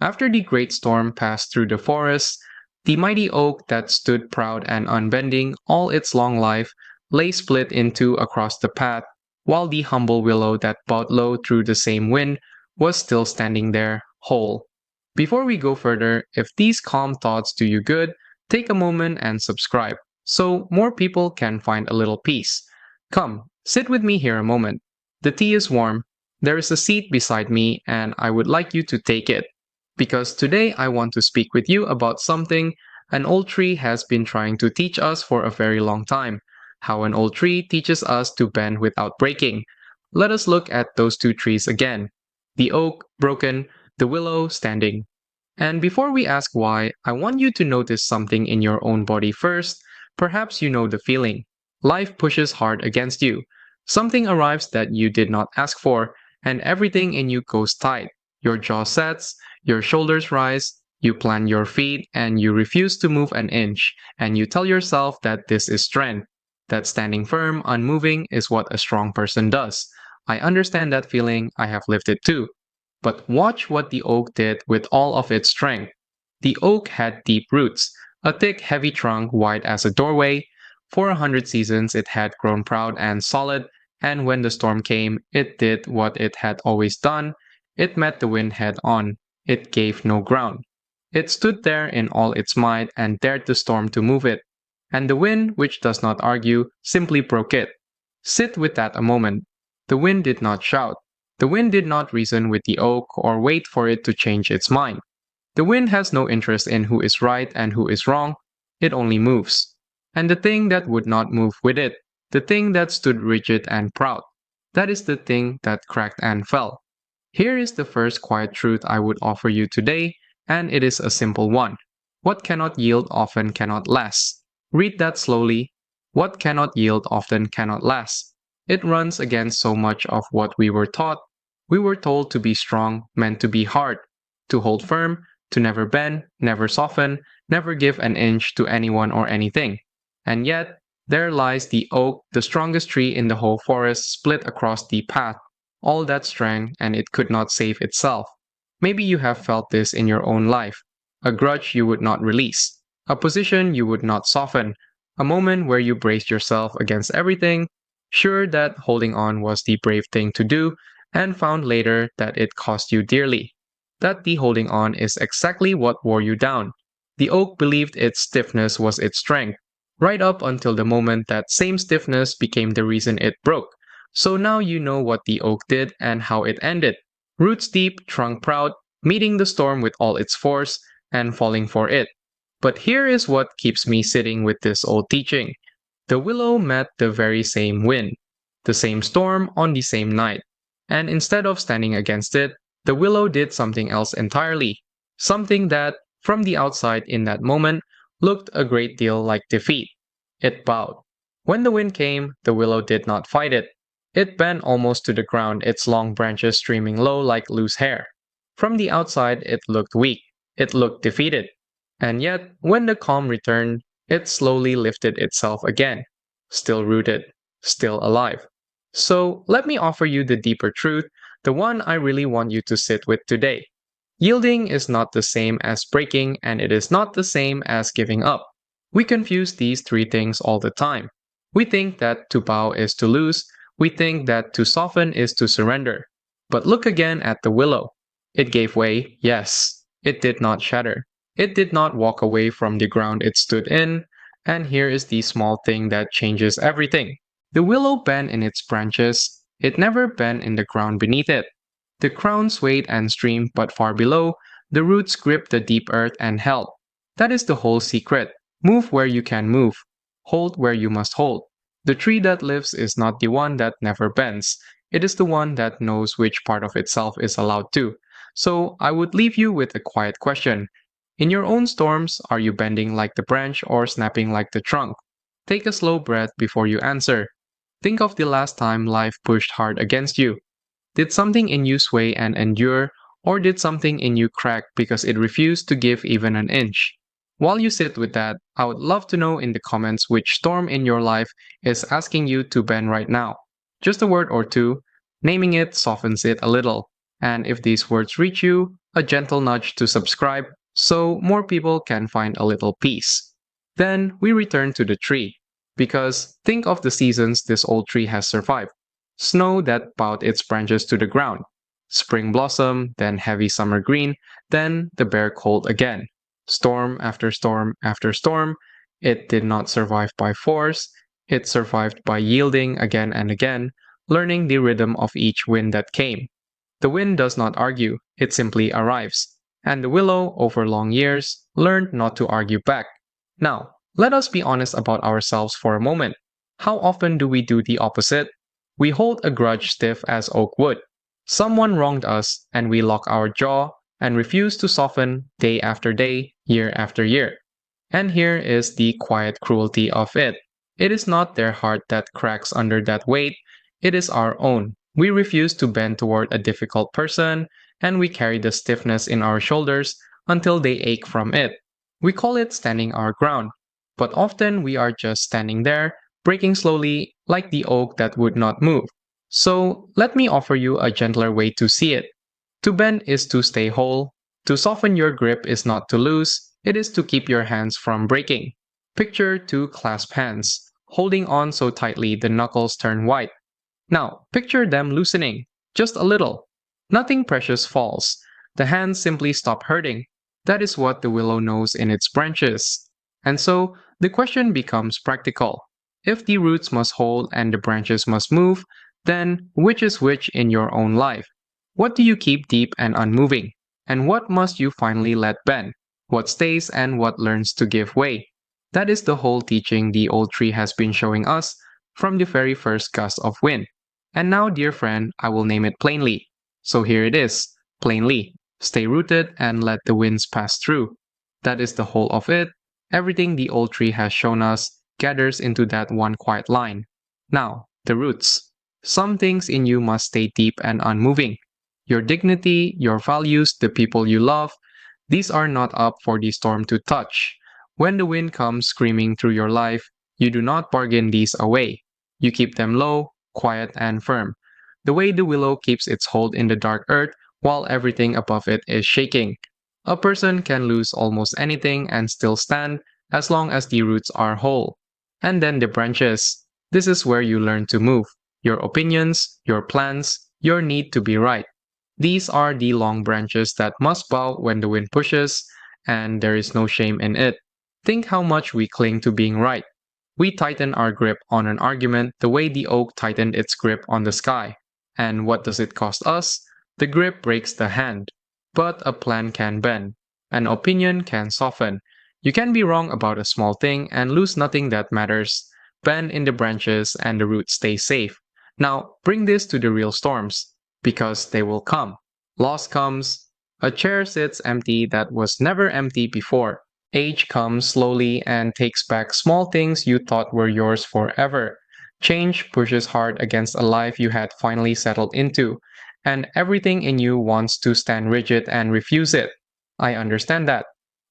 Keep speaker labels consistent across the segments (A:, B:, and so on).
A: After the great storm passed through the forest, the mighty oak that stood proud and unbending all its long life lay split in two across the path, while the humble willow that bowed low through the same wind was still standing there, whole. Before we go further, if these calm thoughts do you good, take a moment and subscribe, so more people can find a little peace. Come, sit with me here a moment. The tea is warm, there is a seat beside me, and I would like you to take it. Because today I want to speak with you about something an old tree has been trying to teach us for a very long time. How an old tree teaches us to bend without breaking. Let us look at those two trees again. The oak, broken, the willow, standing. And before we ask why, I want you to notice something in your own body first. Perhaps you know the feeling. Life pushes hard against you. Something arrives that you did not ask for, and everything in you goes tight. Your jaw sets, your shoulders rise, you plant your feet, and you refuse to move an inch, and you tell yourself that this is strength, that standing firm, unmoving is what a strong person does. I understand that feeling, I have lived it too. But watch what the oak did with all of its strength. The oak had deep roots, a thick, heavy trunk wide as a doorway. For 100 seasons it had grown proud and solid, and when the storm came, it did what it had always done. It met the wind head on. It gave no ground. It stood there in all its might and dared the storm to move it. And the wind, which does not argue, simply broke it. Sit with that a moment. The wind did not shout. The wind did not reason with the oak or wait for it to change its mind. The wind has no interest in who is right and who is wrong. It only moves. And the thing that would not move with it, the thing that stood rigid and proud, that is the thing that cracked and fell. Here is the first quiet truth I would offer you today, and it is a simple one. What cannot yield often cannot last. Read that slowly. What cannot yield often cannot last. It runs against so much of what we were taught. We were told to be strong meant to be hard, to hold firm, to never bend, never soften, never give an inch to anyone or anything. And yet, there lies the oak, the strongest tree in the whole forest, split across the path. All that strength, and it could not save itself. Maybe you have felt this in your own life. A grudge you would not release. A position you would not soften. A moment where you braced yourself against everything, sure that holding on was the brave thing to do, and found later that it cost you dearly. That the holding on is exactly what wore you down. The oak believed its stiffness was its strength, right up until the moment that same stiffness became the reason it broke. So now you know what the oak did and how it ended. Roots deep, trunk proud, meeting the storm with all its force, and falling for it. But here is what keeps me sitting with this old teaching. The willow met the very same wind, the same storm on the same night. And instead of standing against it, the willow did something else entirely. Something that, from the outside in that moment, looked a great deal like defeat. It bowed. When the wind came, the willow did not fight it. It bent almost to the ground, its long branches streaming low like loose hair. From the outside, it looked weak. It looked defeated. And yet, when the calm returned, it slowly lifted itself again. Still rooted. Still alive. So, let me offer you the deeper truth, the one I really want you to sit with today. Yielding is not the same as breaking, and it is not the same as giving up. We confuse these three things all the time. We think that to bow is to lose. We think that to soften is to surrender. But look again at the willow. It gave way, yes. It did not shatter. It did not walk away from the ground it stood in. And here is the small thing that changes everything. The willow bent in its branches. It never bent in the ground beneath it. The crown swayed and streamed, but far below, the roots gripped the deep earth and held. That is the whole secret. Move where you can move. Hold where you must hold. The tree that lives is not the one that never bends. It is the one that knows which part of itself is allowed to. So I would leave you with a quiet question. In your own storms, are you bending like the branch or snapping like the trunk? Take a slow breath before you answer. Think of the last time life pushed hard against you. Did something in you sway and endure, or did something in you crack because it refused to give even an inch? While you sit with that, I would love to know in the comments which storm in your life is asking you to bend right now. Just a word or two, naming it softens it a little. And if these words reach you, a gentle nudge to subscribe so more people can find a little peace. Then we return to the tree. Because think of the seasons this old tree has survived: snow that bowed its branches to the ground, spring blossom, then heavy summer green, then the bare cold again. Storm after storm after storm, it did not survive by force, it survived by yielding again and again, learning the rhythm of each wind that came. The wind does not argue, it simply arrives. And the willow, over long years, learned not to argue back. Now, let us be honest about ourselves for a moment. How often do we do the opposite? We hold a grudge stiff as oak wood. Someone wronged us, and we lock our jaw and refuse to soften day after day, year after year. And here is the quiet cruelty of it. It is not their heart that cracks under that weight, it is our own. We refuse to bend toward a difficult person, and we carry the stiffness in our shoulders until they ache from it. We call it standing our ground, but often we are just standing there, breaking slowly like the oak that would not move. So let me offer you a gentler way to see it. To bend is to stay whole. To soften your grip is not to lose, it is to keep your hands from breaking. Picture two clasped hands, holding on so tightly the knuckles turn white. Now, picture them loosening, just a little. Nothing precious falls. The hands simply stop hurting. That is what the willow knows in its branches. And so, the question becomes practical. If the roots must hold and the branches must move, then which is which in your own life? What do you keep deep and unmoving? And what must you finally let bend? What stays and what learns to give way? That is the whole teaching the old tree has been showing us from the very first gust of wind. And now, dear friend, I will name it plainly. So here it is, plainly. Stay rooted and let the winds pass through. That is the whole of it. Everything the old tree has shown us gathers into that one quiet line. Now, the roots. Some things in you must stay deep and unmoving. Your dignity, your values, the people you love, these are not up for the storm to touch. When the wind comes screaming through your life, you do not bargain these away. You keep them low, quiet, and firm. The way the willow keeps its hold in the dark earth while everything above it is shaking. A person can lose almost anything and still stand as long as the roots are whole. And then the branches. This is where you learn to move. Your opinions, your plans, your need to be right. These are the long branches that must bow when the wind pushes, and there is no shame in it. Think how much we cling to being right. We tighten our grip on an argument the way the oak tightened its grip on the sky. And what does it cost us? The grip breaks the hand. But a plan can bend. An opinion can soften. You can be wrong about a small thing and lose nothing that matters. Bend in the branches and the roots stay safe. Now, bring this to the real storms, because they will come. Loss comes. A chair sits empty that was never empty before. Age comes slowly and takes back small things you thought were yours forever. Change pushes hard against a life you had finally settled into, and everything in you wants to stand rigid and refuse it. I understand that.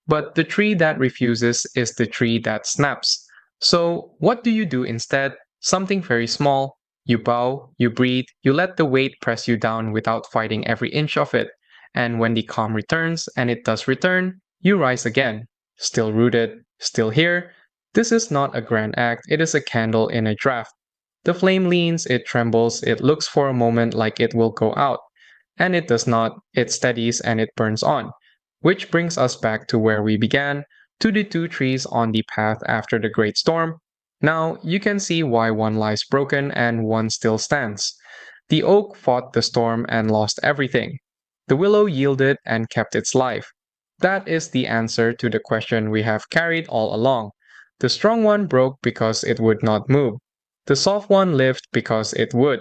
A: But the tree that refuses is the tree that snaps. So, what do you do instead? Something very small. You bow, you breathe, you let the weight press you down without fighting every inch of it. And when the calm returns, and it does return, you rise again. Still rooted, still here. This is not a grand act, it is a candle in a draft. The flame leans, it trembles, it looks for a moment like it will go out. And it does not, it steadies and it burns on. Which brings us back to where we began, to the two trees on the path after the great storm. Now you can see why one lies broken and one still stands. The oak fought the storm and lost everything. The willow yielded and kept its life. That is the answer to the question we have carried all along. The strong one broke because it would not move. The soft one lived because it would.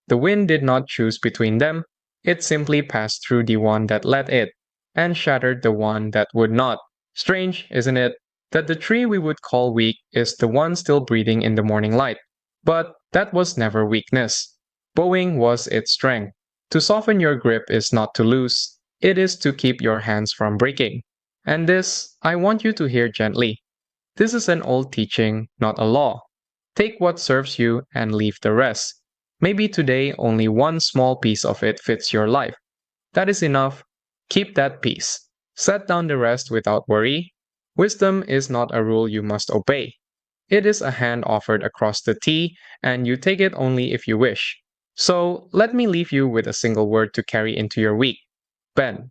A: The wind did not choose between them, it simply passed through the one that let it, and shattered the one that would not. Strange, isn't it, that the tree we would call weak is the one still breathing in the morning light. But that was never weakness. Bowing was its strength. To soften your grip is not to lose. It is to keep your hands from breaking. And this, I want you to hear gently. This is an old teaching, not a law. Take what serves you and leave the rest. Maybe today only one small piece of it fits your life. That is enough. Keep that peace. Set down the rest without worry. Wisdom is not a rule you must obey. It is a hand offered across the tea, and you take it only if you wish. So, let me leave you with a single word to carry into your week. Ben.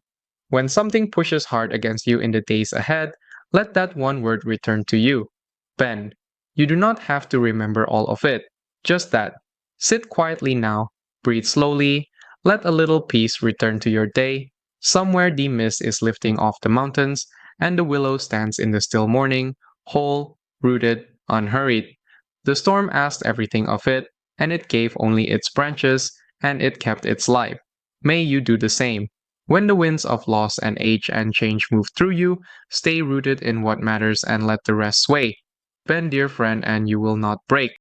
A: When something pushes hard against you in the days ahead, let that one word return to you. Ben. You do not have to remember all of it. Just that. Sit quietly now, breathe slowly, let a little peace return to your day. Somewhere the mist is lifting off the mountains, and the willow stands in the still morning, whole, rooted, unhurried. The storm asked everything of it, and it gave only its branches, and it kept its life. May you do the same. When the winds of loss and age and change move through you, stay rooted in what matters and let the rest sway. Bend, dear friend, and you will not break.